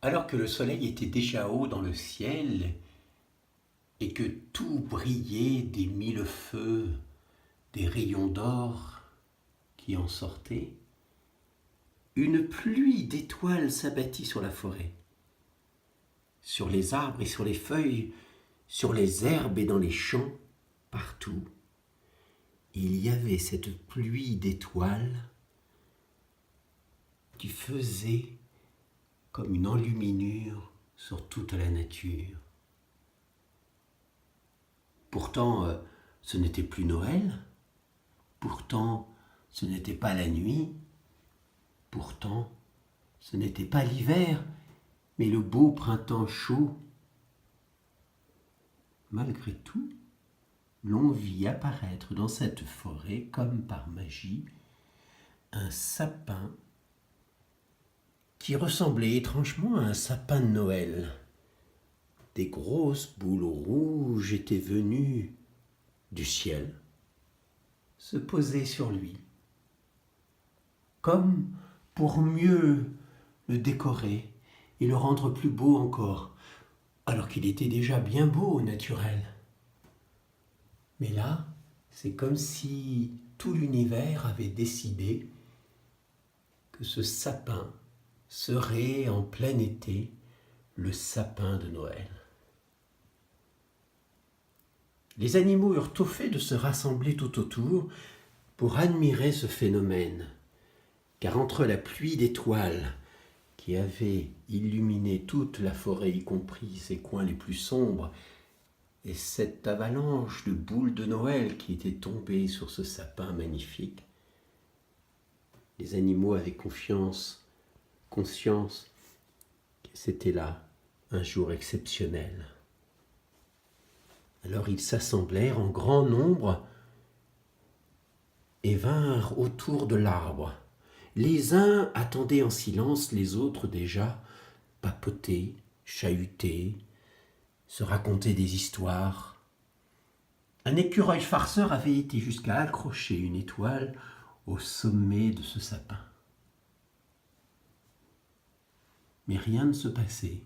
Alors que le soleil était déjà haut dans le ciel et que tout brillait des mille feux, des rayons d'or qui en sortaient, une pluie d'étoiles s'abattit sur la forêt, sur les arbres et sur les feuilles, sur les herbes et dans les champs, partout. Il y avait cette pluie d'étoiles qui faisait comme une enluminure sur toute la nature. Pourtant, ce n'était plus Noël, pourtant, ce n'était pas la nuit, pourtant, ce n'était pas l'hiver, mais le beau printemps chaud. Malgré tout, l'on vit apparaître dans cette forêt, comme par magie, un sapin qui ressemblait étrangement à un sapin de Noël. Des grosses boules rouges étaient venues du ciel se poser sur lui, comme pour mieux le décorer et le rendre plus beau encore, alors qu'il était déjà bien beau au naturel. Mais là, c'est comme si tout l'univers avait décidé que ce sapin serait en plein été le sapin de Noël. Les animaux eurent tôt fait de se rassembler tout autour pour admirer ce phénomène, car entre la pluie d'étoiles qui avait illuminé toute la forêt, y compris ses coins les plus sombres, et cette avalanche de boules de Noël qui était tombée sur ce sapin magnifique, les animaux avaient conscience que c'était là un jour exceptionnel. Alors ils s'assemblèrent en grand nombre et vinrent autour de l'arbre. Les uns attendaient en silence, les autres déjà papotaient, chahutaient, se racontaient des histoires. Un écureuil farceur avait été jusqu'à accrocher une étoile au sommet de ce sapin. Mais rien ne se passait.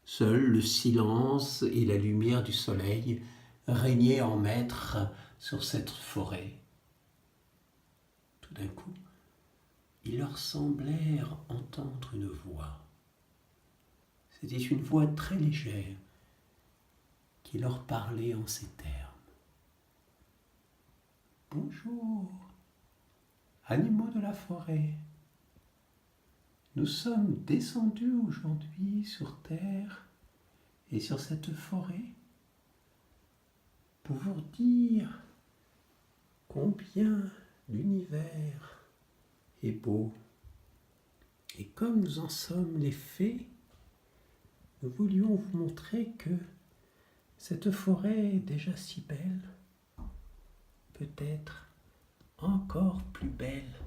Seul le silence et la lumière du soleil régnaient en maître sur cette forêt. Tout d'un coup, il leur semblèrent entendre une voix. C'était une voix très légère qui leur parlait en ces termes. Bonjour, animaux de la forêt. Nous sommes descendus aujourd'hui sur terre et sur cette forêt pour vous dire combien l'univers est beau. Et comme nous en sommes les fées, nous voulions vous montrer que cette forêt est déjà si belle, peut être encore plus belle.